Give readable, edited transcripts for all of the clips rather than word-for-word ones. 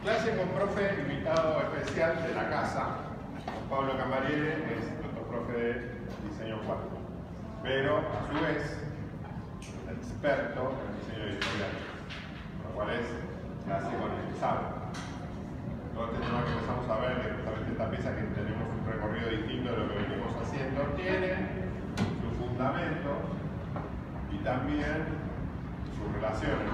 Clase con profe invitado especial de la casa. Pablo Camariere es nuestro profe de diseño 4, pero a su vez es experto en diseño editorial, lo cual es clase con el sábado. Todo este tema que empezamos a ver, de justamente esta pieza que tenemos un recorrido distinto de lo que venimos haciendo, tiene su fundamento y también sus relaciones.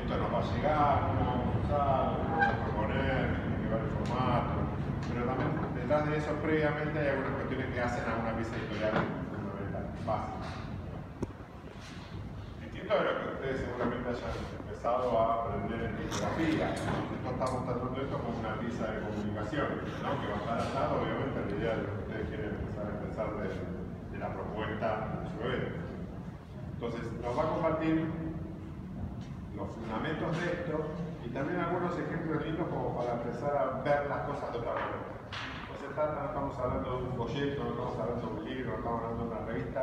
Esto nos va a llegar, no vamos a usar, lo vamos a proponer, tiene que ver el formato, pero también detrás de eso previamente hay algunas cuestiones que hacen a una pieza editorial fundamental, básica. Distinto de lo que ustedes seguramente hayan empezado a aprender en tipografía. Nosotros estamos tratando esto como una pieza de comunicación, ¿no? Que va a estar atado obviamente a la idea de lo que ustedes quieren empezar a expresar de la propuesta de su evento. Entonces nos va a compartir los fundamentos de esto y también algunos ejemplos lindos como para empezar a ver las cosas de otra manera. No estamos hablando de un folleto, no estamos hablando de un libro, no estamos hablando de una revista,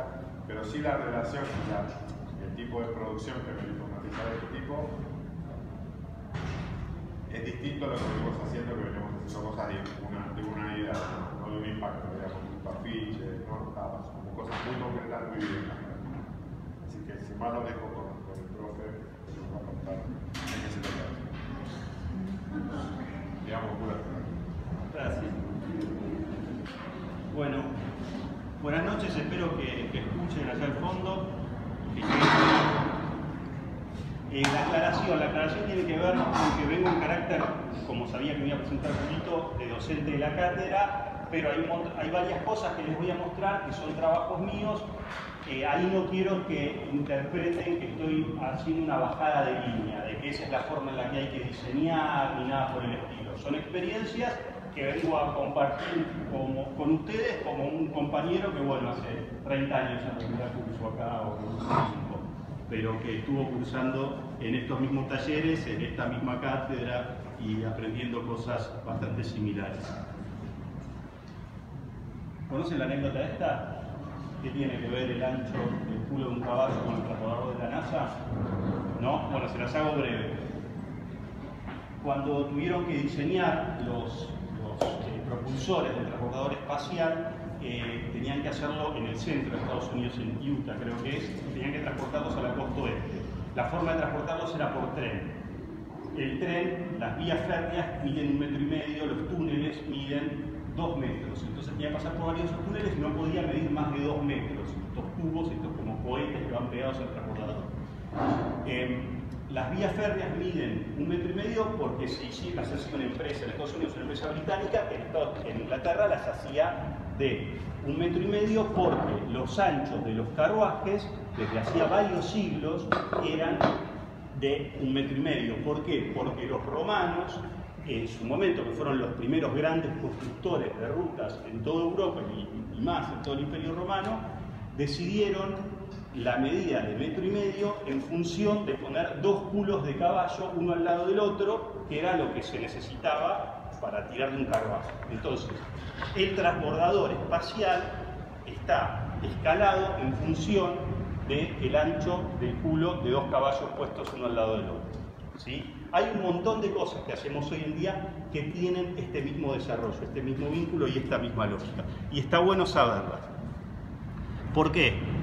pero sí la relación y el tipo de producción que venimos a analizar de este tipo es distinto a lo que venimos haciendo, que venimos haciendo cosas de una idea, no de un impacto, digamos, un afiche, no, como cosas muy concretas, muy bien. Así que sin más lo dejo con el profe. Gracias. Bueno, buenas noches, espero que escuchen allá al fondo. La aclaración tiene que ver con que vengo en carácter, como sabía que me iba a presentar un poquito, de docente de la cátedra, pero hay varias cosas que les voy a mostrar que son trabajos míos. Ahí no quiero que interpreten que estoy haciendo una bajada de línea, de que esa es la forma en la que hay que diseñar, ni nada por el estilo. Son experiencias que vengo a compartir con ustedes como un compañero que, bueno, hace 30 años en realidad cursó acá, o 25, pero que estuvo cursando en estos mismos talleres, en esta misma cátedra y aprendiendo cosas bastante similares. ¿Conocen la anécdota esta? ¿Qué tiene que ver el ancho del culo de un caballo con el transbordador de la NASA? ¿No? Bueno, se las hago breve. Cuando tuvieron que diseñar los propulsores del transbordador espacial, tenían que hacerlo en el centro de Estados Unidos, en Utah creo que es, y tenían que transportarlos a la costa oeste. La forma de transportarlos era por tren. El tren, las vías férreas miden 1,5 metros, los túneles miden 2 metros, entonces tenía que pasar por varios túneles y no podía medir más de 2 metros. Estos tubos, estos como cohetes que van pegados al transbordador. Las vías férreas miden 1,5 metros porque las hacía una empresa en Estados Unidos, una empresa británica, en Inglaterra las hacía de 1,5 metros porque los anchos de los carruajes, desde hacía varios siglos, eran de 1,5 metros. ¿Por qué? Porque los romanos, en su momento, que fueron los primeros grandes constructores de rutas en toda Europa y más en todo el Imperio Romano, decidieron la medida de 1,5 metros en función de poner 2 culos de caballo uno al lado del otro, que era lo que se necesitaba para tirar de un carruaje. Entonces, el transbordador espacial está escalado en función del ancho del culo de 2 caballos puestos uno al lado del otro. ¿Sí? Hay un montón de cosas que hacemos hoy en día que tienen este mismo desarrollo, este mismo vínculo y esta misma lógica. Y está bueno saberlas. ¿Por qué?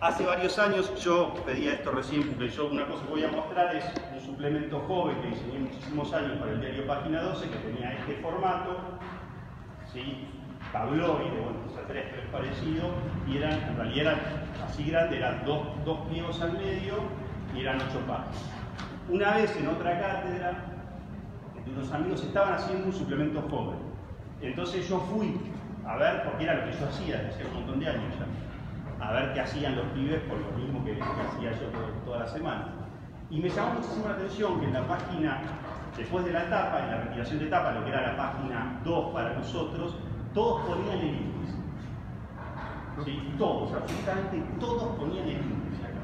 Hace varios años, yo pedía esto recién porque yo una cosa que voy a mostrar es un suplemento joven que diseñé muchísimos años para el diario Página 12 que tenía este formato, ¿sí? Tabloide, bueno, o 3 parecido, y en realidad eran así grandes, eran dos pliegos al medio y eran 8 páginas. Una vez en otra cátedra, unos amigos estaban haciendo un suplemento joven. Entonces yo fui a ver, porque era lo que yo hacía desde hace un montón de años ya, a ver qué hacían los pibes por lo mismo que hacía yo toda la semana. Y me llamó muchísimo la atención que en la página, después de la tapa, en la retiración de tapa, lo que era la página 2 para nosotros, todos ponían el índice. ¿Sí? Todos, absolutamente todos ponían el índice acá.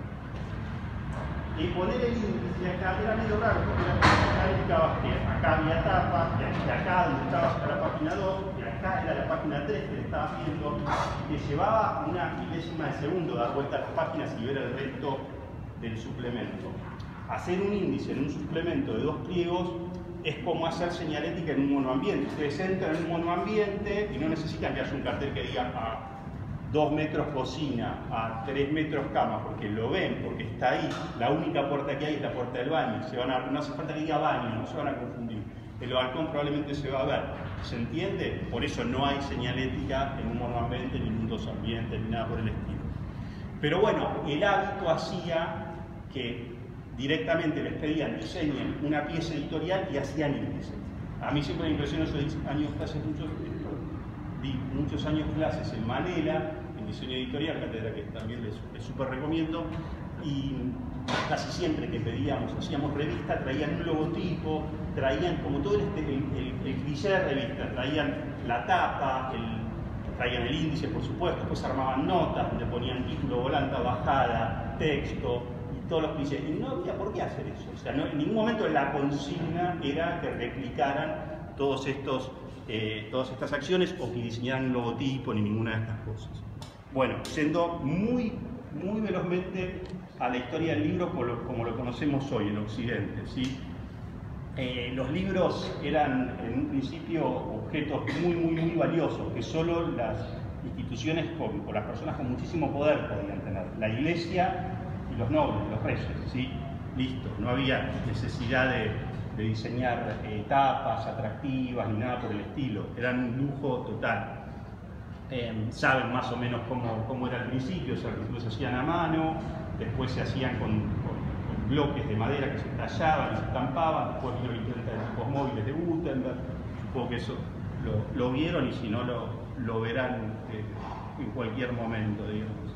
Y poner el índice acá era medio raro, porque acá indicaba que acá había tapa, que acá donde estaba la página 2, que acá era la página 3 que le estaba viendo, que llevaba una milésima de segundo dar vuelta a las páginas y ver el resto del suplemento. hacer un índice en un suplemento de 2 pliegos es como hacer señalética en un monoambiente. Ustedes entran en un monoambiente y no necesitan que haya un cartel que diga a 2 metros cocina, a 3 metros cama, porque lo ven, porque está ahí. La única puerta que hay es la puerta del baño. No hace falta que diga baño, no se van a confundir. El balcón probablemente se va a ver. ¿Se entiende? Por eso no hay señalética en un monoambiente, ni en un dos ambientes, ni nada por el estilo. Pero bueno, el hábito hacía que directamente les pedían diseñen una pieza editorial y hacían índice. A mí siempre me impresionó, yo di muchos años clases en Manela, en diseño editorial, cátedra que también les súper recomiendo, y casi siempre que pedíamos, hacíamos revista, traían un logotipo, traían como todo el cliché de revista, traían la tapa, traían el índice, por supuesto, después armaban notas donde ponían título, volanta, bajada, texto, todos los clichés. Y no había por qué hacer eso. O sea, en ningún momento la consigna era que replicaran todas estas acciones o que diseñaran un logotipo ni ninguna de estas cosas. Bueno, yendo muy velozmente a la historia del libro como lo conocemos hoy en Occidente, ¿sí? Los libros eran en un principio objetos muy valiosos que solo las instituciones o las personas con muchísimo poder podían tener. La iglesia y los nobles, los reyes, ¿sí? Listo, no había necesidad de diseñar tapas atractivas ni nada por el estilo, eran un lujo total. Saben más o menos cómo era al principio, se hacían a mano, después se hacían con bloques de madera que se tallaban y se estampaban, después vino la imprenta de tipos móviles de Gutenberg, supongo que eso lo vieron y si no lo verán en cualquier momento, digamos.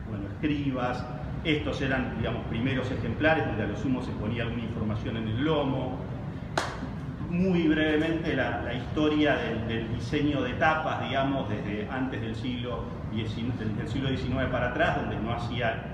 Bueno, escribas, estos eran, digamos, primeros ejemplares donde a lo sumo se ponía alguna información en el lomo. Muy brevemente la historia del diseño de tapas, digamos, desde antes del siglo XIX para atrás, donde no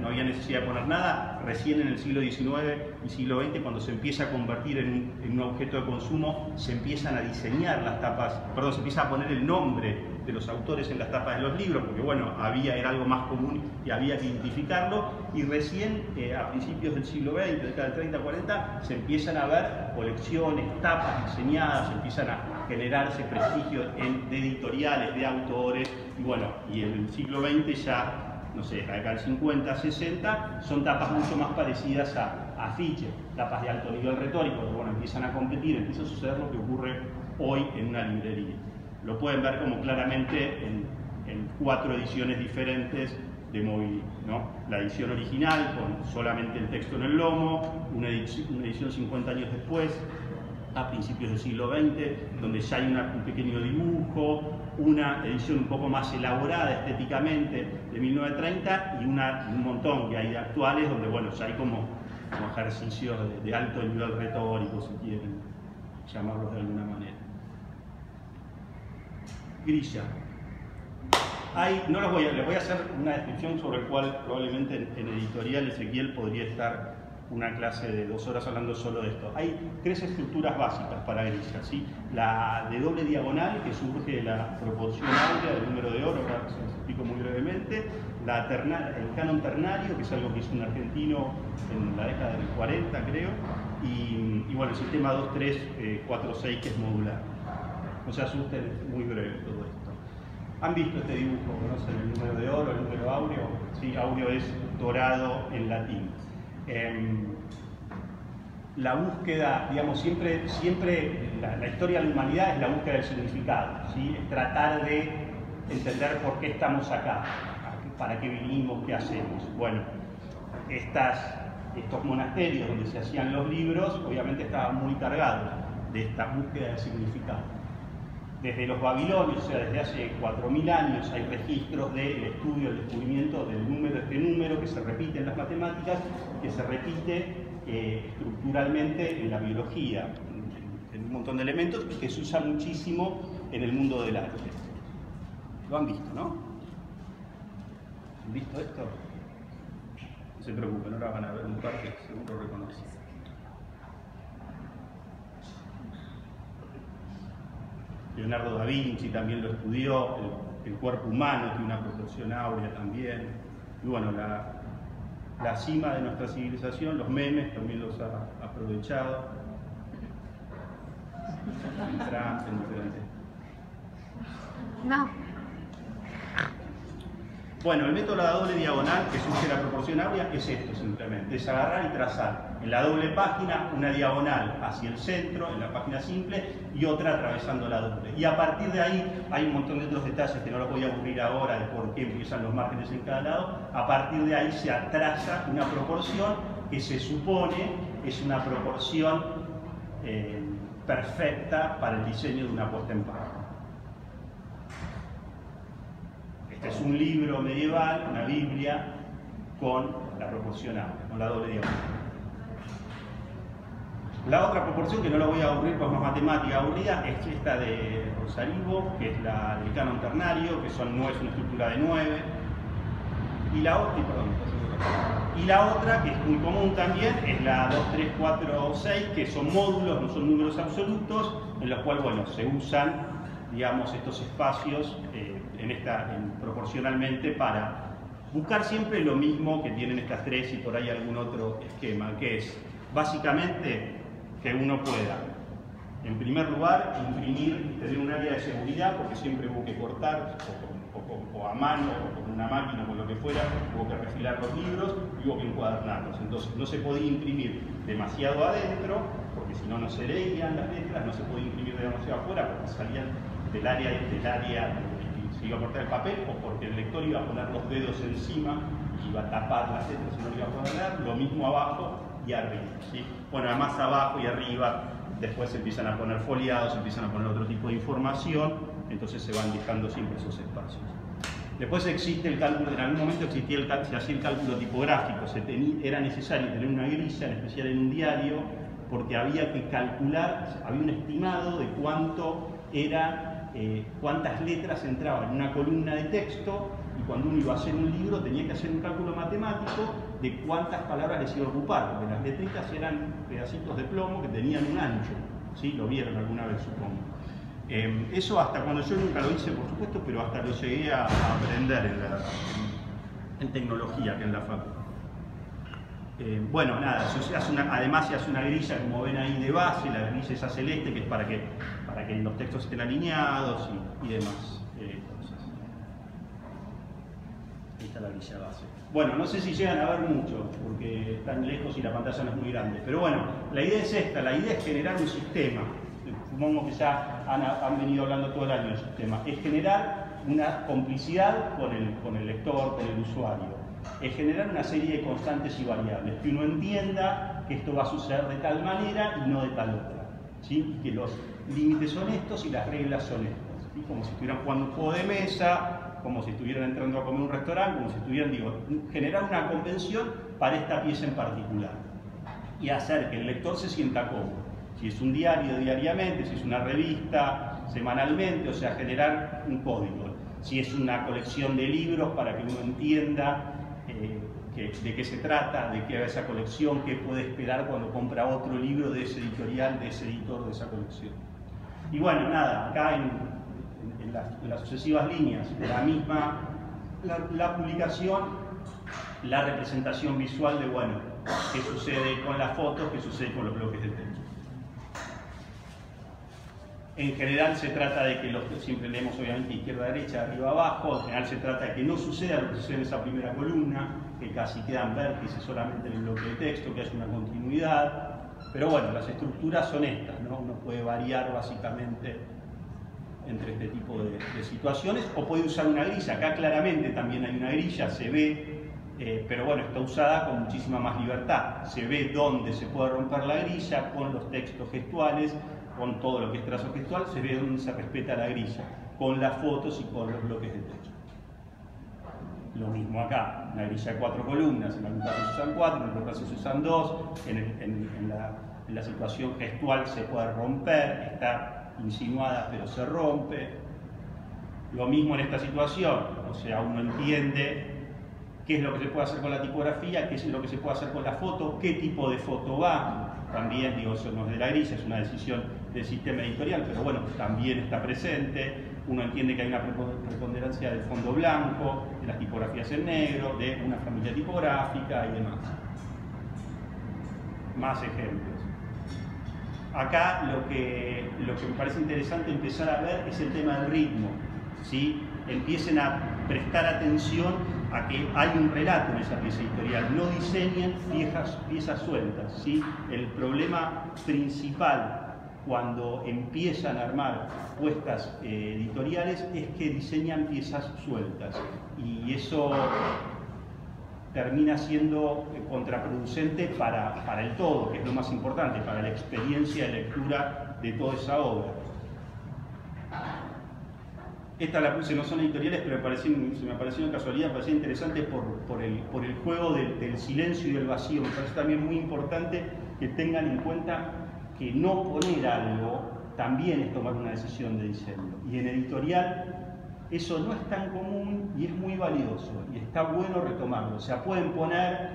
había necesidad de poner nada. Recién en el siglo XIX y siglo XX, cuando se empieza a convertir en un objeto de consumo, se empiezan a diseñar las tapas, perdón, se empieza a poner el nombre de los autores en las tapas de los libros, porque bueno, era algo más común y había que identificarlo, y recién a principios del siglo XX, década del 30, 40, se empiezan a ver colecciones, tapas diseñadas, se empiezan a generarse prestigio de editoriales, de autores, y bueno, y en el siglo XX ya, no sé, acá el 50, 60, son tapas mucho más parecidas a afiches, tapas de alto nivel retórico, que bueno, empiezan a competir, empieza a suceder lo que ocurre hoy en una librería. Lo pueden ver como claramente en 4 ediciones diferentes de Movili, ¿no? La edición original con solamente el texto en el lomo, una edición 50 años después, a principios del siglo XX, donde ya hay un pequeño dibujo, una edición un poco más elaborada estéticamente de 1930 y un montón que hay de actuales donde, bueno, ya hay como ejercicios de alto nivel retórico, si quieren llamarlos de alguna manera. Grilla. Les voy a hacer una descripción sobre el cual probablemente en editorial Ezequiel podría estar una clase de 2 horas hablando solo de esto. Hay 3 estructuras básicas para grilla, ¿sí? La de doble diagonal, que surge de la proporción áurea del número de oro, ahora se los explico muy brevemente. El canon ternario, que es algo que hizo un argentino en la década del 40, creo. Y bueno, el sistema 2, 3, 4, 6, que es modular. No se asusten, es muy breve todo esto. ¿Han visto este dibujo? ¿Conocen el número de oro, el número áureo? Sí, áureo es dorado en latín. La búsqueda, digamos, siempre la historia de la humanidad es la búsqueda del significado, ¿sí? Es tratar de entender por qué estamos acá, para qué vinimos, qué hacemos. Bueno, estos monasterios donde se hacían los libros, obviamente estaban muy cargados de esta búsqueda del significado. Desde los babilonios, o sea, desde hace 4000 años, hay registros del estudio, el descubrimiento del número, este número que se repite en las matemáticas, que se repite estructuralmente en la biología, en un montón de elementos, y que se usa muchísimo en el mundo del arte. Lo han visto, ¿no? ¿Han visto esto? No se preocupen, ahora van a ver un par que seguro reconocen. Leonardo da Vinci también lo estudió, el cuerpo humano tiene una proporción áurea también, y bueno, la cima de nuestra civilización, los memes también los ha aprovechado. Trump, en diferentes. No. Bueno, el método de la doble diagonal que surge la proporción áurea es esto simplemente, es agarrar y trazar en la doble página una diagonal hacia el centro, en la página simple, y otra atravesando la doble. Y a partir de ahí hay un montón de otros detalles que no los voy a aburrir ahora de por qué empiezan los márgenes en cada lado. A partir de ahí se traza una proporción que se supone es una proporción perfecta para el diseño de una puesta en página. Este es un libro medieval, una Biblia, con la proporción áurea, con la doble diagonal. La otra proporción, que no la voy a aburrir porque es más matemática aburrida, es esta de Rosarivo, que es la del canon ternario, que no es una estructura de 9. Y la otra, que es muy común también, es la 2, 3, 4, 6, que son módulos, no son números absolutos, en los cuales, bueno, se usan, digamos, estos espacios proporcionalmente para buscar siempre lo mismo que tienen estas tres y por ahí algún otro esquema, que es básicamente que uno pueda, en primer lugar, imprimir, tener un área de seguridad, porque siempre hubo que cortar o a mano o con una máquina o con lo que fuera, hubo que refilar los libros y hubo que encuadernarlos. Entonces no se podía imprimir demasiado adentro, porque si no, no se leían las letras, no se podía imprimir demasiado afuera, porque salían del área y se iba a cortar el papel, o porque el lector iba a poner los dedos encima y iba a tapar las letras y no lo iba a poder leer. Lo mismo abajo y arriba, ¿sí? Bueno, además abajo y arriba después se empiezan a poner foliados, se empiezan a poner otro tipo de información, entonces se van dejando siempre esos espacios. Después existe el cálculo, en algún momento existía se hacía el cálculo tipográfico, era necesario tener una grilla, en especial en un diario, porque había que calcular, había un estimado de cuántas letras entraban en una columna de texto, y cuando uno iba a hacer un libro tenía que hacer un cálculo matemático de cuántas palabras les iba a ocupar, porque las letritas eran pedacitos de plomo que tenían un ancho, ¿sí? Lo vieron alguna vez, supongo. Eso hasta cuando yo nunca lo hice, por supuesto, pero hasta lo llegué a aprender en tecnología, que en la facultad. Bueno, nada, además se hace una grilla, como ven ahí, de base, la grilla esa celeste, que es para que los textos estén alineados y demás cosas. Ahí está la grilla base. Bueno, no sé si llegan a ver mucho, porque están lejos y la pantalla no es muy grande, pero bueno, la idea es esta, la idea es generar un sistema. Supongo que ya han venido hablando todo el año del sistema. Es generar una complicidad con el lector, con el usuario. Es generar una serie de constantes y variables, que uno entienda que esto va a suceder de tal manera y no de tal otra, ¿sí? Que los límites son estos y las reglas son estas, ¿sí? Como si estuvieran jugando un juego de mesa, como si estuvieran entrando a comer un restaurante, como si estuvieran, generar una convención para esta pieza en particular y hacer que el lector se sienta cómodo. Si es un diario, diariamente; si es una revista, semanalmente, o sea, generar un código. Si es una colección de libros, para que uno entienda de qué se trata, de qué va esa colección, qué puede esperar cuando compra otro libro de ese editorial, de ese editor de esa colección. Y bueno, nada, acá en las sucesivas líneas, la publicación, la representación visual de, bueno, qué sucede con las fotos, qué sucede con los bloques de texto. En general se trata de que siempre leemos obviamente izquierda a derecha, arriba a abajo. En general se trata de que no suceda lo que sucede en esa primera columna, que casi quedan vértices solamente en el bloque de texto, que haya una continuidad. Pero bueno, las estructuras son estas, ¿no? Uno puede variar básicamente entre este tipo de situaciones, o puede usar una grilla. Acá claramente también hay una grilla, se ve, pero bueno, está usada con muchísima más libertad. Se ve dónde se puede romper la grilla con los textos gestuales, con todo lo que es trazo gestual, se ve dónde se respeta la grilla, con las fotos y con los bloques de texto. Lo mismo acá, una grilla de 4 columnas, en algún caso se usan 4, en otros casos se usan 2, en la situación gestual se puede romper, está insinuada pero se rompe. Lo mismo en esta situación, o sea, uno entiende qué es lo que se puede hacer con la tipografía, qué es lo que se puede hacer con la foto, qué tipo de foto va. También, digo, eso no es de la grilla, es una decisión del sistema editorial, pero bueno, también está presente. uno entiende que hay una preponderancia del fondo blanco, de las tipografías en negro, de una familia tipográfica y demás. Más ejemplos. Acá lo que me parece interesante empezar a ver es el tema del ritmo, ¿sí? Empiecen a prestar atención a que hay un relato en esa pieza editorial, no diseñen piezas sueltas, ¿sí? El problema principal cuando empiezan a armar puestas editoriales es que diseñan piezas sueltas y eso termina siendo contraproducente para el todo, que es lo más importante, para la experiencia de lectura de toda esa obra. Esta la puse, no son editoriales, pero se me pareció una casualidad, me pareció interesante por el juego del silencio y del vacío. Me parece también muy importante que tengan en cuenta que no poner algo también es tomar una decisión de diseño. Y en editorial eso no es tan común y es muy valioso y está bueno retomarlo. O sea, pueden poner,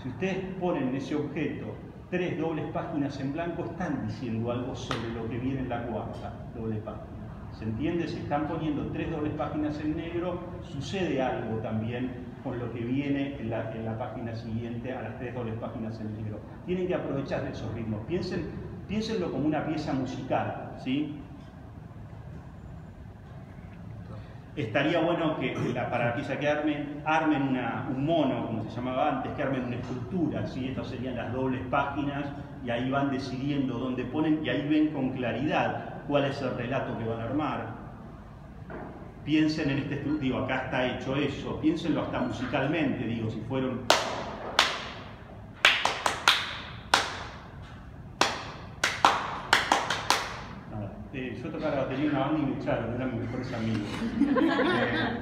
si ustedes ponen en ese objeto 3 dobles páginas en blanco, están diciendo algo sobre lo que viene en la cuarta doble página. ¿Se entiende? Si están poniendo 3 dobles páginas en negro, sucede algo también con lo que viene en la página siguiente a las 3 dobles páginas en negro. Tienen que aprovechar esos ritmos. Piénsenlo como una pieza musical, ¿sí? Estaría bueno que para la pieza que armen un mono, como se llamaba antes, que armen una estructura, ¿sí? Estas serían las dobles páginas y ahí van decidiendo dónde ponen y ahí ven con claridad cuál es el relato que van a armar. Piensen en este estructura, digo, acá está hecho eso, piénsenlo hasta musicalmente, digo, si fueron... Yo tocaba la batería en una banda y me echaron, eran mis mejores amigos.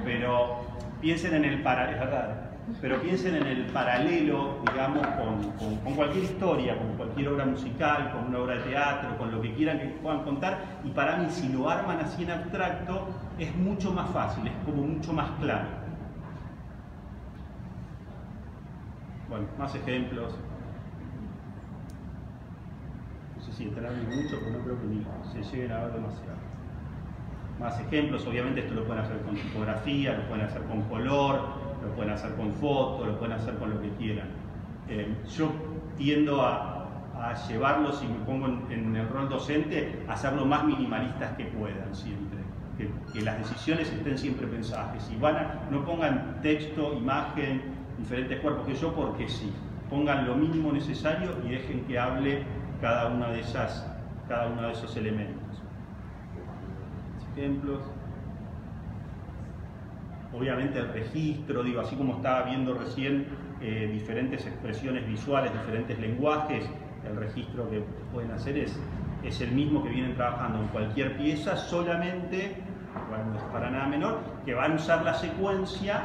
Pero piensen en el paralelo, digamos, con cualquier historia, con cualquier obra musical, con una obra de teatro, con lo que quieran que puedan contar. Y para mí, si lo arman así en abstracto, es mucho más fácil, es como mucho más claro. Bueno, más ejemplos. No sé si entrarán mucho, pero no creo que ni se lleguen a ver demasiado. Más ejemplos, obviamente esto lo pueden hacer con tipografía, lo pueden hacer con color, lo pueden hacer con foto, lo pueden hacer con lo que quieran. Yo tiendo a llevarlos, y me pongo en el rol docente, a ser lo más minimalistas que puedan siempre. Que las decisiones estén siempre pensadas, que si no pongan texto, imagen, diferentes cuerpos que yo, porque sí. Pongan lo mínimo necesario y dejen que hable cada uno de esos elementos. Ejemplos. Obviamente el registro, digo, así como estaba viendo recién diferentes expresiones visuales, diferentes lenguajes, el registro que pueden hacer es el mismo que vienen trabajando en cualquier pieza, solamente, bueno, no es para nada menor, que van a usar la secuencia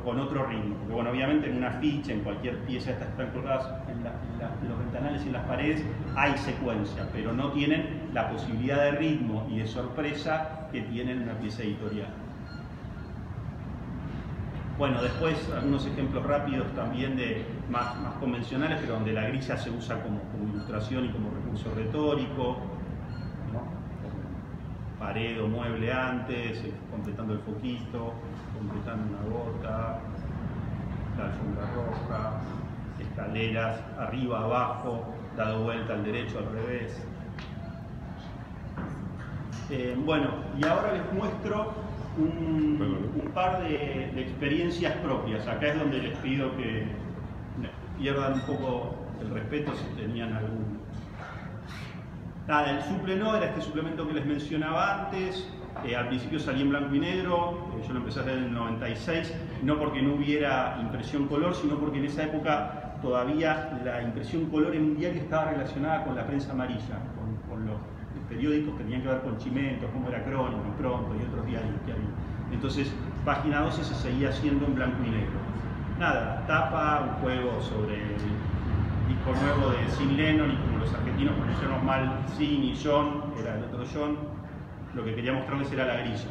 con otro ritmo. Porque bueno, obviamente en una ficha, en cualquier pieza de estas que están colgadas en los ventanales y en las paredes, hay secuencia, pero no tienen la posibilidad de ritmo y de sorpresa que tienen una pieza editorial. Bueno, después algunos ejemplos rápidos también de más convencionales, pero donde la grilla se usa como ilustración y como recurso retórico, ¿no? Pared o mueble antes, completando el foquito, completando una gota, la alfombra roja, escaleras, arriba, abajo, dado vuelta al derecho, al revés. Bueno, y ahora les muestro un par de experiencias propias. Acá es donde les pido que pierdan un poco el respeto si tenían algún... Nada, el suple no era este suplemento que les mencionaba antes. Al principio salí en blanco y negro, yo lo empecé a hacer en el 96, no porque no hubiera impresión color, sino porque en esa época todavía la impresión color en un diario estaba relacionada con la prensa amarilla, con los periódicos que tenían que ver con Chimentos, como era Crónica, Pronto y otros diarios que había. Entonces, Página 12 se seguía haciendo en blanco y negro. Nada, tapa, un juego sobre el disco nuevo de Sin Lennon, y como los argentinos pronunciamos mal Sin y John, era el otro John, lo que quería mostrarles era la grilla.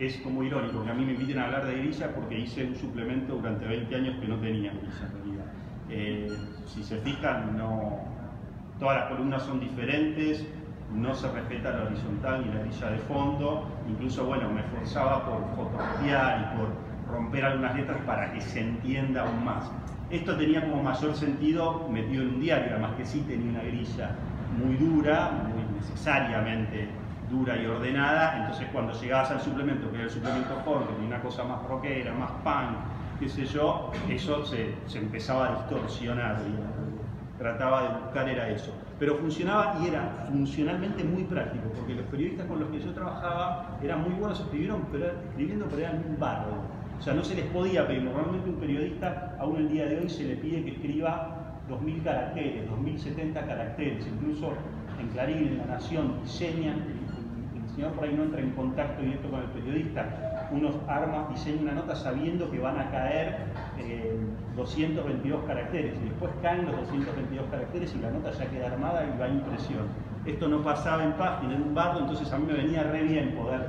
Es como irónico que a mí me inviten a hablar de grilla porque hice un suplemento durante 20 años que no tenía grilla en realidad. Si se fijan, todas las columnas son diferentes, no se respeta la horizontal ni la grilla de fondo, incluso bueno, me esforzaba por fotocopiar y por romper algunas letras para que se entienda aún más. Esto tenía como mayor sentido metido en un diario, además que sí tenía una grilla muy dura, muy necesariamente dura y ordenada, entonces cuando llegabas al suplemento, que era el suplemento joven, que tenía una cosa más rockera, más punk, qué sé yo, eso se empezaba a distorsionar, digamos. Trataba de buscar era eso. Pero funcionaba y era funcionalmente muy práctico, porque los periodistas con los que yo trabajaba eran muy buenos escribiendo, pero eran un bardo. O sea, no se les podía pedir. Normalmente un periodista, aún el día de hoy, se le pide que escriba 2000 caracteres, 2070 caracteres. Incluso en Clarín, en La Nación, diseñan, el señor por ahí no entra en contacto directo con el periodista, unos armas, diseña una nota sabiendo que van a caer 222 caracteres, y después caen los 222 caracteres y la nota ya queda armada y va a impresión. Esto no pasaba en página, en un bardo, entonces a mí me venía re bien poder.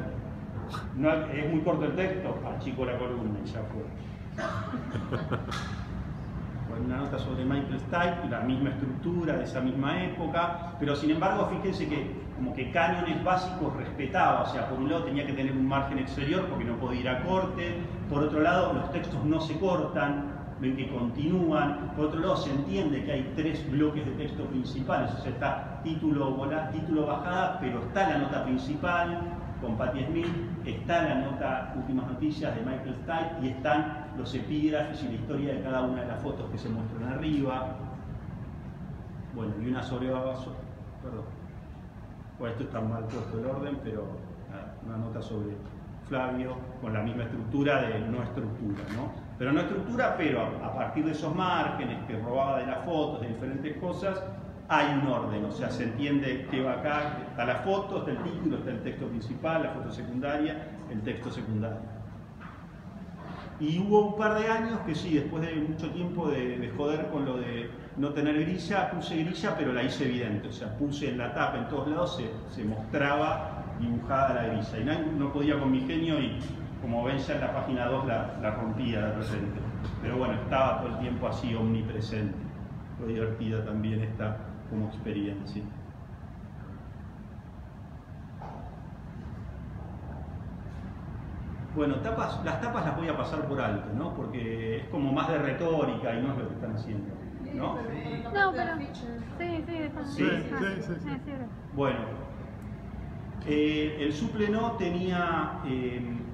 No, es muy corto el texto, achico la columna y ya fue. Bueno, una nota sobre Michael Stipe, la misma estructura de esa misma época, pero sin embargo fíjense que como que cánones básicos respetaba, o sea, por un lado tenía que tener un margen exterior porque no podía ir a corte, por otro lado los textos no se cortan, ven que continúan, por otro lado se entiende que hay 3 bloques de texto principales, o sea, está título, bajada, pero está la nota principal con Patti Smith, está la nota Últimas Noticias de Michael Stipe y están los epígrafes y la historia de cada una de las fotos que se muestran arriba. Bueno, y una perdón. Bueno, esto está mal puesto el orden, pero una nota sobre Flavio con la misma estructura de no estructura, ¿no? Pero no estructura, pero a partir de esos márgenes que robaba de las fotos, de diferentes cosas, hay un orden, o sea, se entiende que va acá, está la foto, está el título, está el texto principal, la foto secundaria, el texto secundario. Y hubo un par de años que sí, después de mucho tiempo de joder con lo de no tener grilla, puse grilla, pero la hice evidente, o sea, puse en la tapa, en todos lados se mostraba dibujada la grilla, y no podía con mi genio y como ven ya en la página 2 la rompía de repente, pero bueno, estaba todo el tiempo así omnipresente. Fue divertida también esta como experiencia. Bueno, las tapas las voy a pasar por alto, ¿no? Porque es como más de retórica y no es lo que están haciendo, ¿no? No, pero... Sí. Bueno, el supleno tenía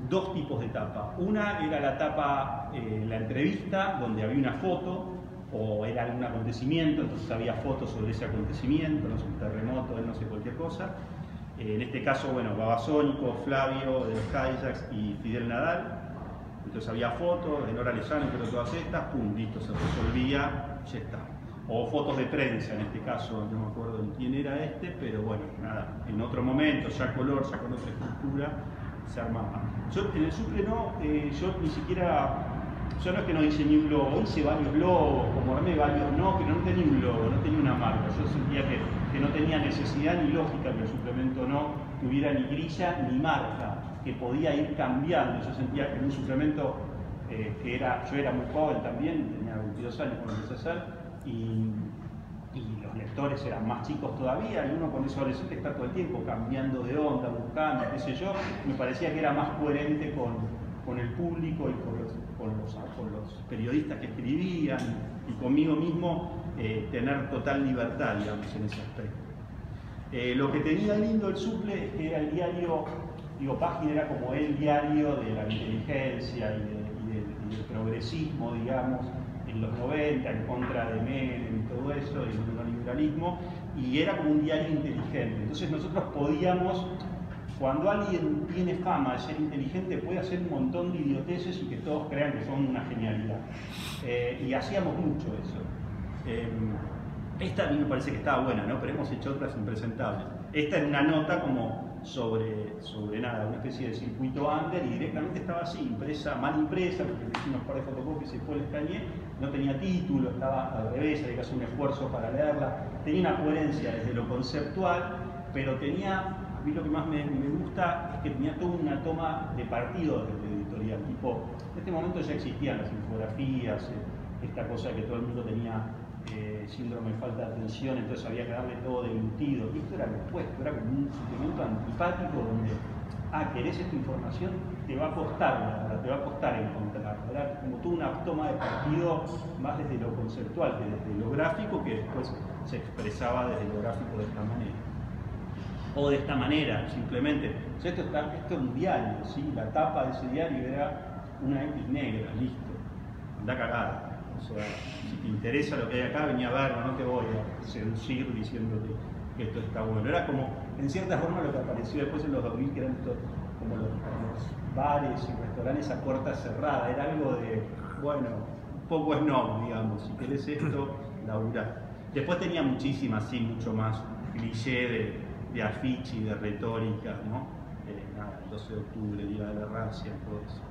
2 tipos de tapa. Una era la tapa, la entrevista, donde había una foto, o era algún acontecimiento, entonces había fotos sobre ese acontecimiento, no sé, un terremoto, no sé, cualquier cosa. En este caso, bueno, Babasónico, Flavio de los Kayaks y Fidel Nadal. Entonces había fotos de Nora Lezano, pero todas estas, pum, listo, se resolvía, ya está. O fotos de prensa, en este caso, no me acuerdo de quién era pero bueno, nada, en otro momento, ya color, ya con otra estructura, se armaba. Yo en el supleno, yo ni siquiera... Yo no es que no diseñé un logo, hice varios logos, como armé varios no, pero no tenía un logo, no tenía una marca. Yo sentía que no tenía necesidad ni lógica que el suplemento no tuviera ni grilla ni marca, que podía ir cambiando. Yo sentía que en un suplemento yo era muy joven también, tenía 22 años cuando empecé a hacer, y los lectores eran más chicos todavía, y uno con ese adolescente está todo el tiempo cambiando de onda, buscando, qué sé yo, me parecía que era más coherente con el público y con los periodistas que escribían y conmigo mismo tener total libertad, digamos, en ese aspecto. Lo que tenía lindo el suple es que era el diario, Página era como el diario de la inteligencia y del progresismo, digamos, en los 90, en contra de Menem y todo eso, y el neoliberalismo, y era como un diario inteligente. Entonces nosotros podíamos... Cuando alguien tiene fama de ser inteligente, puede hacer un montón de idioteces y que todos crean que son una genialidad. Y hacíamos mucho eso. Esta a mí me parece que estaba buena, ¿no? Pero hemos hecho otras impresentables. Esta era una nota como sobre nada, una especie de circuito under, y directamente estaba así, mal impresa, porque le hice unos par de fotocopias y después la escaneé. No tenía título, estaba al revés, había que hacer un esfuerzo para leerla. Tenía una coherencia desde lo conceptual, pero tenía... A mí lo que más me gusta es que tenía toda una toma de partido desde el editorial. Tipo, en este momento ya existían las infografías, esta cosa que todo el mundo tenía síndrome de falta de atención, entonces había que darle todo deglutido. Y esto era lo opuesto, era como un suplemento antipático donde, querés esta información, te va a costar, te va a costar encontrarla. Era como toda una toma de partido más desde lo conceptual que desde lo gráfico, que después se expresaba desde lo gráfico de esta manera. O de esta manera, simplemente. O sea, esto es un diario, ¿sí? La tapa de ese diario era una X negra, listo. Anda cagada. O sea, si te interesa lo que hay acá, venía a verlo, no te voy a seducir diciéndote que esto está bueno. Era como, en cierta forma, lo que apareció después en los 2000, que eran como los bares y restaurantes a puerta cerrada. Era algo de, bueno, un poco snob, digamos. Si querés esto, laburá. Después tenía muchísimas, sí, mucho más cliché de afiche y de retórica, ¿no? El 12 de octubre, Día de la Racia, todo eso.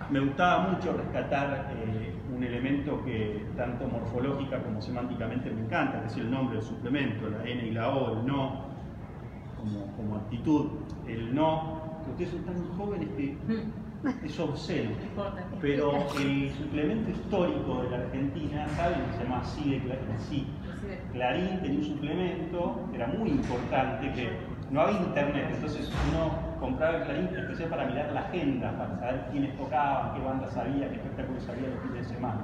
Me gustaba mucho rescatar un elemento que tanto morfológica como semánticamente me encanta, que es el nombre del suplemento, la N y la O, el no, como actitud. El no, que ustedes son tan jóvenes que es obsceno, pero el suplemento histórico de la Argentina, ¿saben? Se llama así de Clarín. Sí. Clarín tenía un suplemento que era muy importante, que no había internet, entonces uno compraba el Clarín especial para mirar la agenda, para saber quiénes tocaban, qué bandas había, qué espectáculos había los fines de semana.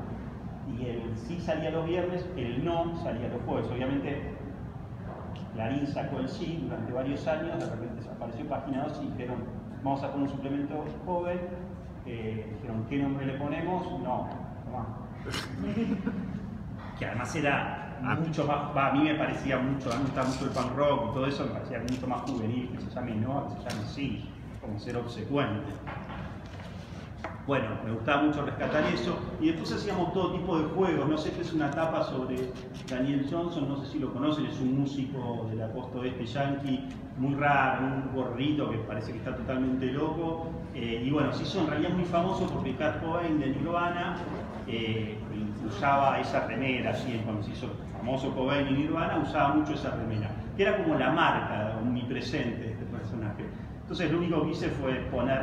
Y el sí salía los viernes, el no salía los jueves. Obviamente Clarín sacó el sí durante varios años, de repente desapareció Página 2 y dijeron, vamos a poner un suplemento joven. Dijeron, ¿qué nombre le ponemos? No, que además era mucho más, a mí me parecía mucho, a mí me gustaba mucho el punk rock y todo eso, me parecía mucho más juvenil que se llame no, que se llame sí, como ser obsecuente. Bueno, me gustaba mucho rescatar eso, y después hacíamos todo tipo de juegos. No sé, esta es una tapa sobre Daniel Johnson, no sé si lo conocen, es un músico de la costa oeste yankee, muy raro, un gorrito que parece que está totalmente loco, y bueno, se hizo en realidad muy famoso porque Kurt Cobain de Nirvana usaba esa remera, así, cuando se hizo famoso Cobain y Nirvana, usaba mucho esa remera, que era como la marca omnipresente de este personaje. Entonces lo único que hice fue poner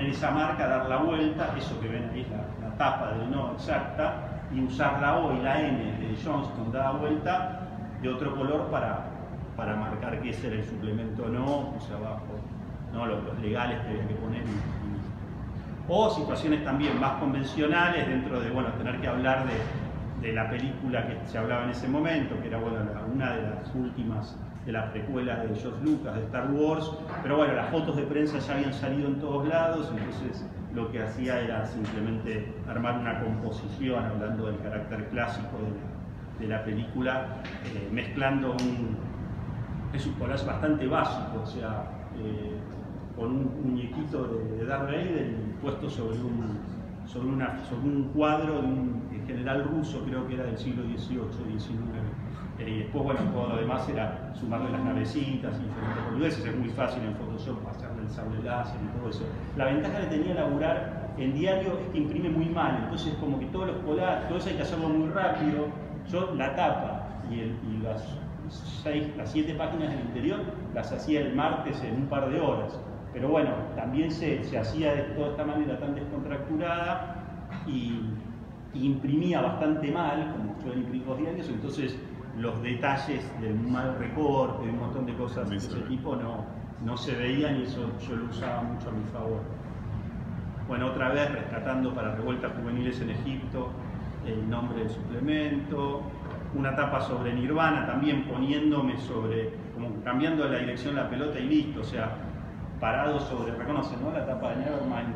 esa marca, dar la vuelta, eso que ven ahí es la tapa del no exacta, y usar la O y la N de Johnston dada vuelta de otro color para marcar que ese era el suplemento no, puse abajo, ¿no? los legales que había que poner o situaciones también más convencionales dentro de, bueno, tener que hablar de la película que se hablaba en ese momento, que era, bueno, una de las últimas de la precuela de George Lucas, de Star Wars, pero bueno, las fotos de prensa ya habían salido en todos lados, entonces lo que hacía era simplemente armar una composición hablando del carácter clásico de la película, mezclando es un collage bastante básico, o sea, con un muñequito de Darth Vader puesto sobre un cuadro de un general ruso, creo que era del siglo XVIII, XIX. Y después, bueno, todo lo demás era sumarle las navecitas y diferentes boludeces. Es muy fácil en Photoshop pasarle el sable láser y todo eso. La ventaja que tenía laburar en diario es que imprime muy mal, entonces como que todos los collages, todo eso hay que hacerlo muy rápido. Yo la tapa y las 7 páginas del interior las hacía el martes en un par de horas. Pero bueno, también se hacía de toda esta manera tan descontracturada y imprimía bastante mal, como suelen imprimir los diarios, entonces los detalles del mal recorte, de un montón de cosas de ese tipo no se veían, y eso yo lo usaba mucho a mi favor. Bueno, otra vez rescatando para Revueltas Juveniles en Egipto el nombre del suplemento, una tapa sobre Nirvana, también poniéndome sobre, como cambiando la dirección de la pelota y listo, o sea, parado sobre, reconocen, ¿no? La tapa de Nevermind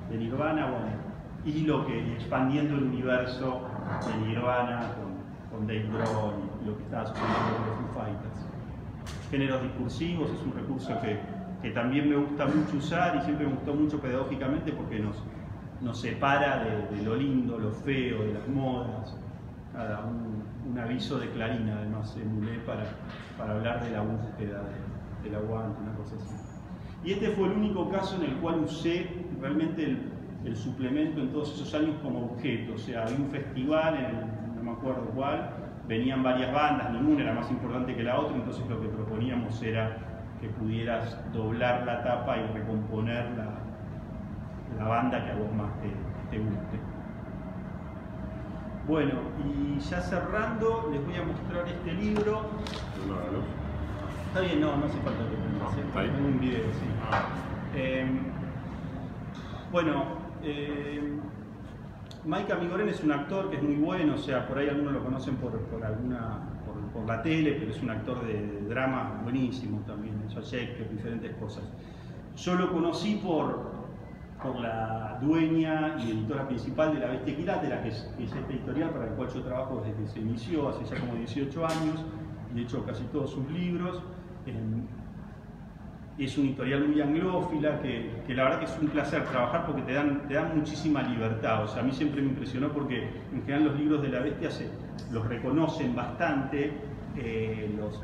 de Nirvana, bueno, y expandiendo el universo de Nirvana con Dave Grohl y lo que estaba sucediendo con los Foo Fighters. Géneros discursivos es un recurso que también me gusta mucho usar y siempre me gustó mucho pedagógicamente porque nos separa de lo lindo, lo feo, de las modas. Nada, un aviso de Clarín, además, emulé para hablar de la búsqueda del aguante, una cosa así. Y este fue el único caso en el cual usé realmente el suplemento en todos esos años como objeto. O sea, había un festival, no me acuerdo cuál, venían varias bandas, ninguna era más importante que la otra, entonces lo que proponíamos era que pudieras doblar la tapa y recomponer la banda que a vos más te guste. Bueno, y ya cerrando, les voy a mostrar este libro. Está bien, no hace falta que me pase. ¿Está ahí? Tengo un video, sí. Bueno, Mike Amigoren es un actor que es muy bueno, o sea, por ahí algunos lo conocen por la tele, pero es un actor de drama buenísimo también, hizo Shakespeare, diferentes cosas. Yo lo conocí por la dueña y editora principal de La Bestia Equilátera, que es esta editorial para la cual yo trabajo desde que se inició, hace ya como 18 años, y he hecho casi todos sus libros. Es una editorial muy anglófila que la verdad que es un placer trabajar porque te dan muchísima libertad. O sea, a mí siempre me impresionó porque en general los libros de La Bestia los reconocen bastante los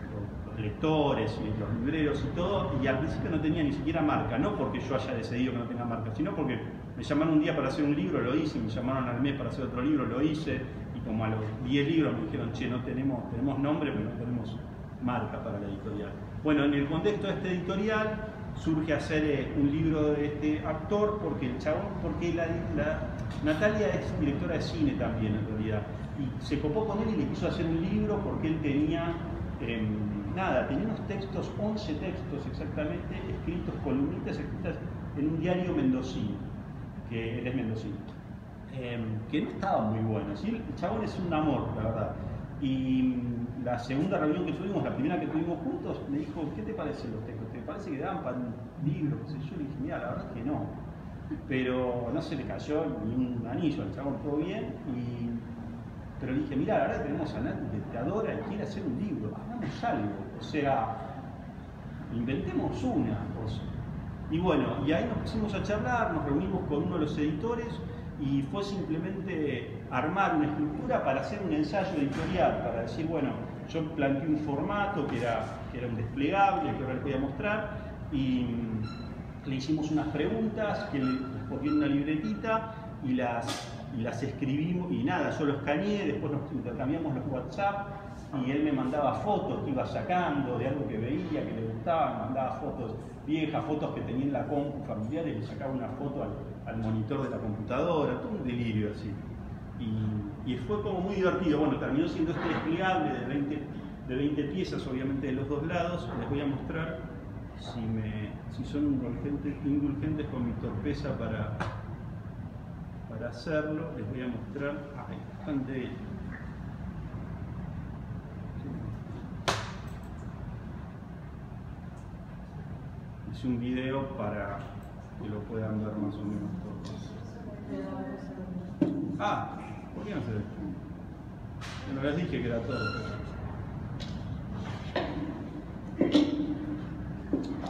lectores y los libreros y todo, y al principio no tenía ni siquiera marca, no porque yo haya decidido que no tenga marca, sino porque me llamaron un día para hacer un libro, lo hice, me llamaron al mes para hacer otro libro, lo hice, y como a los 10 libros me dijeron, che, no tenemos nombre, pero no tenemos marca para la editorial. Bueno, en el contexto de este editorial surge hacer un libro de este actor porque Natalia es directora de cine también en realidad, y se copó con él y le quiso hacer un libro porque él tenía tenía unos textos, 11 textos exactamente, escritos, columnitas escritas en un diario mendocino, que él es mendocino, que no estaba muy bueno, ¿sí? El chabón es un amor, la verdad. Y la segunda reunión que tuvimos, la primera que tuvimos juntos, me dijo, ¿qué te parecen los textos? ¿Te parece que daban para un libro? Yo le dije, mira, la verdad es que no. Pero no se le cayó ni un anillo al chabón, todo bien. Pero le dije, mira, la verdad que tenemos a Nati que te adora y quiere hacer un libro, hagamos algo. O sea, inventemos una cosa. Y bueno, y ahí nos pusimos a charlar, nos reunimos con uno de los editores y fue simplemente armar una estructura para hacer un ensayo editorial, para decir, bueno, yo planteé un formato que era un desplegable, que ahora les voy a mostrar, y le hicimos unas preguntas que le ponía en una libretita y las escribimos, y nada, yo lo escaneé, después nos intercambiamos los WhatsApp, y él me mandaba fotos que iba sacando de algo que veía, que le gustaba, me mandaba fotos viejas, fotos que tenía en la compu familiar, y le sacaba una foto al monitor de la computadora, todo un delirio así. Y fue como muy divertido. Bueno, terminó siendo este desplegable de 20 piezas, obviamente de los dos lados. Les voy a mostrar si son indulgentes con mi torpeza para hacerlo. Les voy a mostrar. Ay, bastante. Hice un video para que lo puedan ver más o menos todos. Ah, ¿por qué no se ve? No les dije que era todo.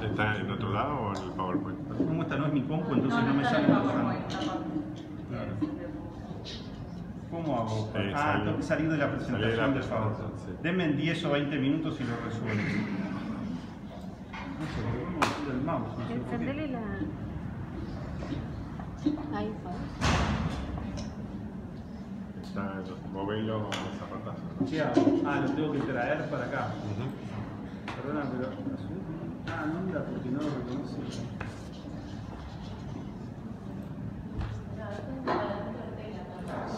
¿Está en otro lado o en el PowerPoint? Como esta no es mi compu, entonces no me sale la claro. ¿Cómo hago? Tengo que salir de la presentación, por favor. Sí. Denme 10 o 20 minutos y lo resuelvo. No sé, ¿cómo decir el mouse? No sé por qué. Encendele la... Ahí, Movelo con esa pantalla. ¿Qué hago? Lo tengo que traer para acá. Perdona, pero... no, mira, porque no lo reconoce.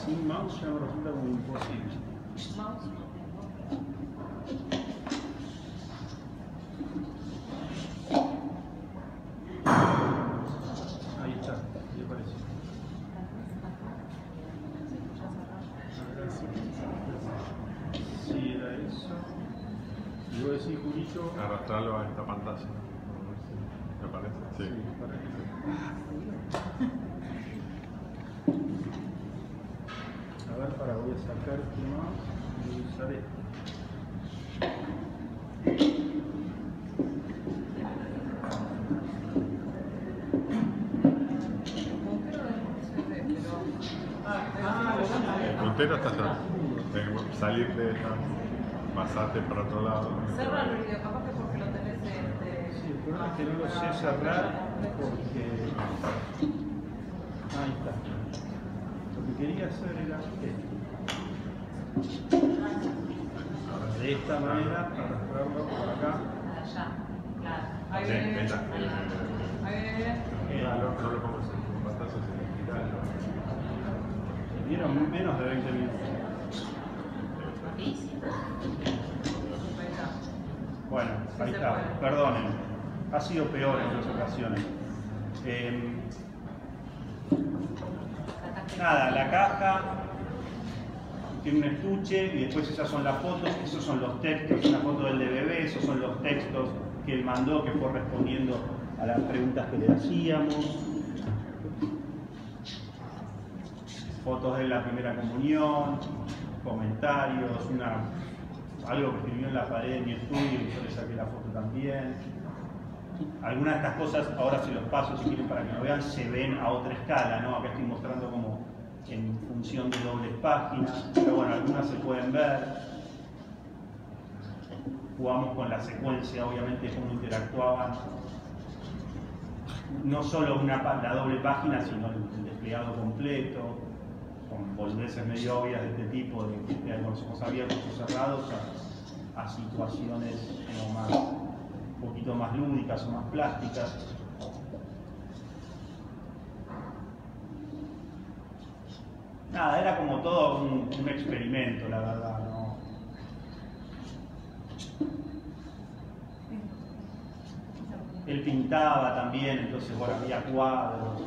Sin mouse ya me resulta como imposible. Ahí está, ahí aparece. Sí, era eso. Y vos decís, Julito... Arrastrarlo a esta pantalla. ¿Me parece? Sí. Sí, parece. A ver, voy a sacar este más y voy a usar este. El puntero está allá. Salir de esta, pasarte para otro lado. Cerra el video, capaz que porque lo tenés Sí, el problema es que no lo sé cerrar porque... Ahí está. Lo que quería hacer era esto. De esta manera, arrastrarlo por acá. allá, claro. Ahí Sí, viene. ahí está. Ahí viene. No lo pongas en pantalla, sino girarlo. Dieron menos de 20 minutos. durísimo. Ahí está. Bueno, Sí ahí se está. puede. Perdonen. Ha sido peor en otras ocasiones. Nada, la caja tiene un estuche y después esas son las fotos, esos son los textos, una foto del de bebé, esos son los textos que él mandó, que fue respondiendo a las preguntas que le hacíamos. Fotos de la primera comunión, comentarios, algo que escribió en la pared de mi estudio y yo le saqué la foto también. Algunas de estas cosas, ahora se los paso si quieren para que lo vean, se ven a otra escala, ¿no? Acá estoy mostrando como en función de dobles páginas, pero bueno, algunas se pueden ver. Jugamos con la secuencia, obviamente, cómo interactuaban. No solo la doble página, sino el desplegado completo, con boludeces medio obvias de este tipo, de que con los ojos abiertos o cerrados, a situaciones como un poquito más lúdicas o más plásticas. Nada, era como todo un experimento, la verdad, ¿no? Él pintaba también, entonces bueno, había cuadros.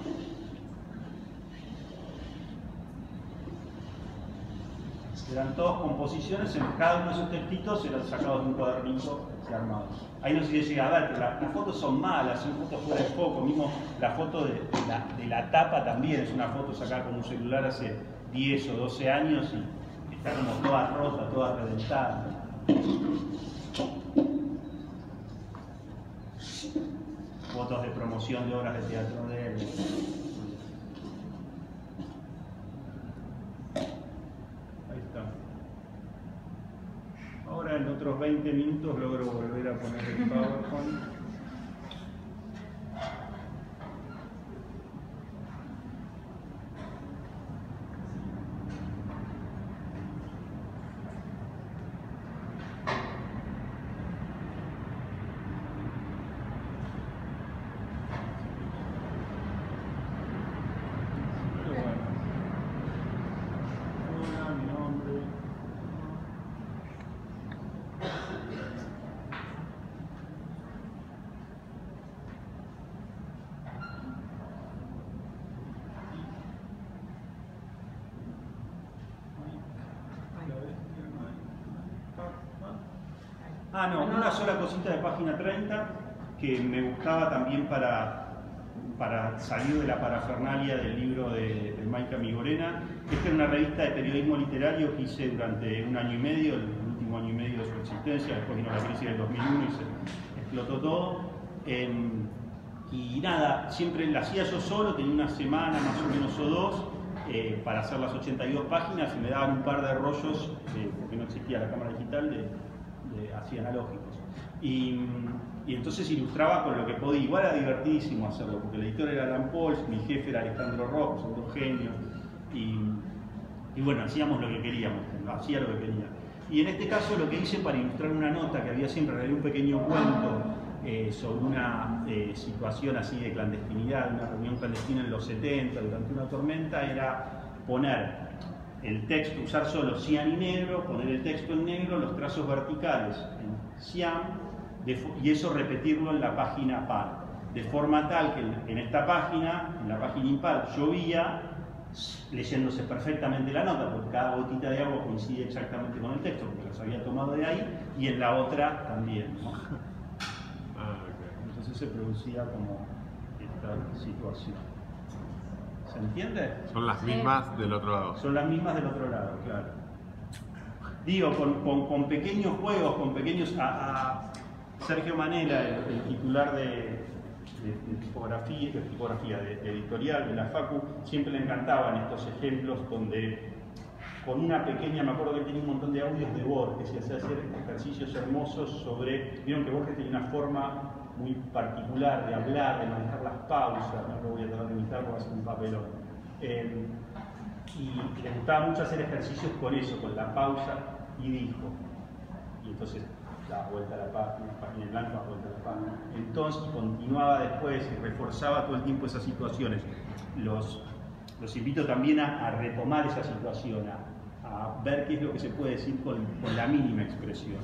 Eran todas composiciones, cada uno de esos textitos eran sacados de un cuadernito y armados. Ahí no sé si llega a ver, pero las fotos son malas, son fotos fuera de foco. Mismo la foto de la tapa también es una foto sacada con un celular hace 10 o 12 años y está como toda rota, toda reventada. Fotos de promoción de obras de teatro de él. Ahí está. Ahora en otros 20 minutos logro volver a poner el PowerPoint. Ah, no, una sola cosita de página 30 que me gustaba también para salir de la parafernalia del libro de Maika Migorena. Esta es una revista de periodismo literario que hice durante un año y medio, el último año y medio de su existencia. Después vino la crisis del 2001 y se explotó todo. Y nada, siempre la hacía yo solo, tenía una semana más o menos o dos para hacer las 82 páginas y me daban un par de rollos, porque no existía la cámara digital, así analógicos. Y entonces ilustraba con lo que podía. Igual era divertidísimo hacerlo, porque el editor era Alan Pauls, mi jefe era Alejandro Rojas, otro genio. Y bueno, hacíamos lo que queríamos, hacía lo que quería. Y en este caso lo que hice para ilustrar una nota que había siempre, realmente un pequeño cuento sobre una situación así de clandestinidad, una reunión clandestina en los 70 durante una tormenta, era poner el texto, usar solo cian y negro, poner el texto en negro, los trazos verticales en cian, y eso repetirlo en la página par, de forma tal que en esta página, en la página impar, llovía, leyéndose perfectamente la nota, porque cada gotita de agua coincide exactamente con el texto, porque los había tomado de ahí, y en la otra también, ¿no? Entonces se producía como esta situación. ¿Se entiende? Son las mismas del otro lado. Son las mismas del otro lado, claro. Digo, con pequeños juegos, con pequeños... A Sergio Manela, el titular de tipografía de editorial de la Facu, siempre le encantaban estos ejemplos donde con una pequeña, me acuerdo que tenía un montón de audios de Borges y hacía hacer ejercicios hermosos sobre... Vieron que Borges tenía una forma muy particular de hablar, de manejar las pausas, no lo voy a tratar de imitar porque hacer un papelón. Y le gustaba mucho hacer ejercicios con eso, con la pausa, y dijo. Y entonces daba vuelta a la página en blanco, daba vuelta a la página. Entonces continuaba después y reforzaba todo el tiempo esas situaciones. Los invito también a retomar esa situación, a ver qué es lo que se puede decir con la mínima expresión.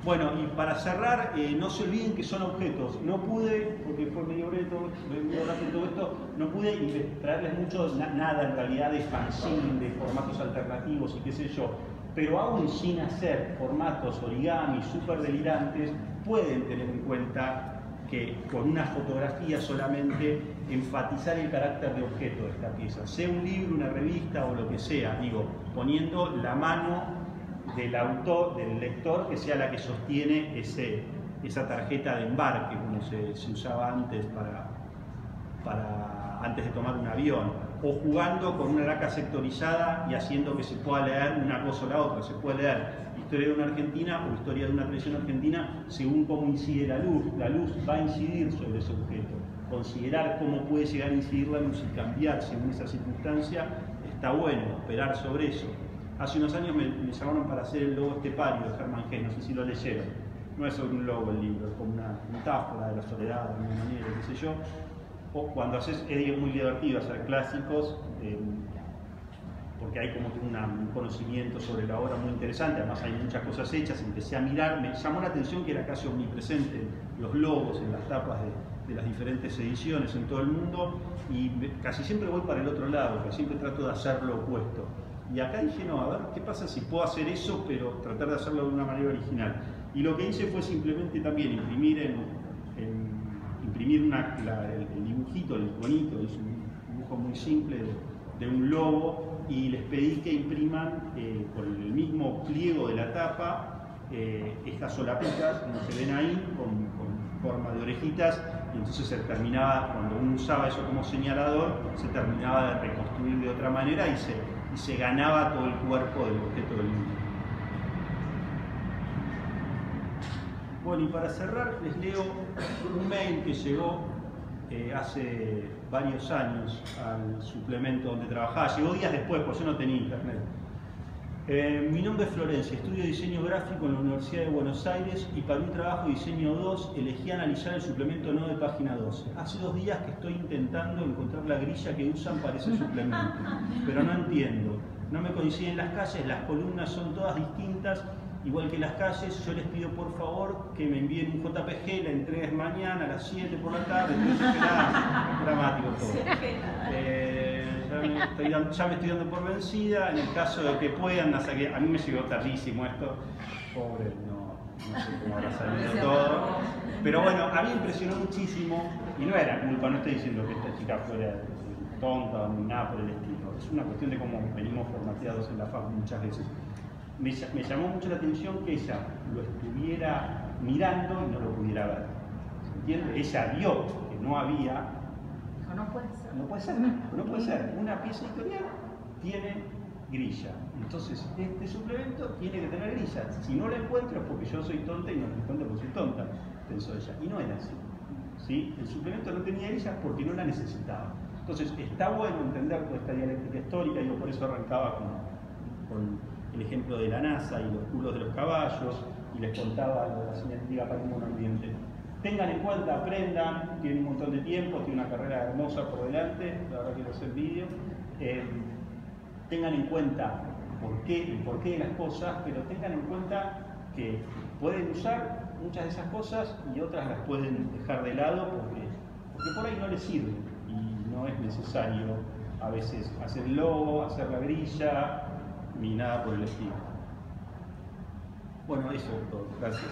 Bueno, y para cerrar, no se olviden que son objetos. No pude, porque fue medio rápido todo esto, no pude traerles mucho, nada en realidad de fanzine, de formatos alternativos y qué sé yo. Pero aún sin hacer formatos origami súper delirantes, pueden tener en cuenta que con una fotografía solamente enfatizar el carácter de objeto de esta pieza. Sea un libro, una revista o lo que sea, digo, poniendo la mano del autor, del lector, que sea la que sostiene esa tarjeta de embarque, como se usaba antes antes de tomar un avión, o jugando con una laca sectorizada y haciendo que se pueda leer una cosa o la otra. Se puede leer historia de una Argentina o historia de una tradición argentina según cómo incide la luz. La luz va a incidir sobre ese objeto. Considerar cómo puede llegar a incidir la luz y cambiar según esa circunstancia está bueno, esperar sobre eso. Hace unos años me llamaron para hacer el logo estepario de Hermann Hesse, no sé si lo leyeron. No es un logo el libro, es como una metáfora de la soledad, de alguna manera, qué sé yo. O cuando haces, es muy divertido hacer clásicos, porque hay como un conocimiento sobre la obra muy interesante, además hay muchas cosas hechas. Empecé a mirar, me llamó la atención que era casi omnipresente los logos en las tapas de las diferentes ediciones en todo el mundo, y casi siempre voy para el otro lado, que siempre trato de hacer lo opuesto. Y acá dije, no, a ver, ¿qué pasa si puedo hacer eso, pero tratar de hacerlo de una manera original? Y lo que hice fue simplemente también imprimir el dibujito, el iconito, es un dibujo muy simple de un logo, y les pedí que impriman por el mismo pliego de la tapa estas solapitas, como se ven ahí, con forma de orejitas, y entonces se terminaba, cuando uno usaba eso como señalador, se terminaba de reconstruir de otra manera y se ganaba todo el cuerpo del objeto del libro. Bueno, y para cerrar les leo un mail que llegó hace varios años al suplemento donde trabajaba. Llegó días después, porque yo no tenía internet. Mi nombre es Florencia, estudio diseño gráfico en la Universidad de Buenos Aires y para un trabajo de diseño 2 elegí analizar el suplemento no de página 12. Hace 2 días que estoy intentando encontrar la grilla que usan para ese suplemento, pero no entiendo. No me coinciden las calles, las columnas son todas distintas, igual que las calles. Yo les pido por favor que me envíen un JPG, la entregues mañana a las 7 por la tarde. Es dramático todo. Ya me estoy dando por vencida. En el caso de que puedan, a mí me llegó tardísimo esto, pobre, no sé cómo habrá salido todo, pero bueno, a mí me impresionó muchísimo, y no era culpa, no estoy diciendo que esta chica fuera tonta ni nada por el estilo, es una cuestión de cómo venimos formateados en la FAP muchas veces. Me llamó mucho la atención que ella lo estuviera mirando y no lo pudiera ver. ¿Se entiende? Ella vio que no había. No puede ser. No puede ser, no puede ser. Una pieza editorial tiene grilla. Entonces, este suplemento tiene que tener grilla. Si no la encuentro es porque yo soy tonta y no la encuentro porque soy tonta, pensó ella. Y no era así. ¿Sí? El suplemento no tenía grilla porque no la necesitaba. Entonces, está bueno entender toda esta dialéctica histórica, y yo por eso arrancaba con el ejemplo de la NASA y los culos de los caballos, y les contaba lo de la cinética para un mono ambiente. Tengan en cuenta, aprendan, tienen un montón de tiempo, tienen una carrera hermosa por delante, la verdad quiero hacer vídeo. Tengan en cuenta el porqué de las cosas, pero tengan en cuenta que pueden usar muchas de esas cosas y otras las pueden dejar de lado porque por ahí no les sirve y no es necesario a veces hacer el logo, hacer la grilla, ni nada por el estilo. Bueno, eso es todo. Gracias.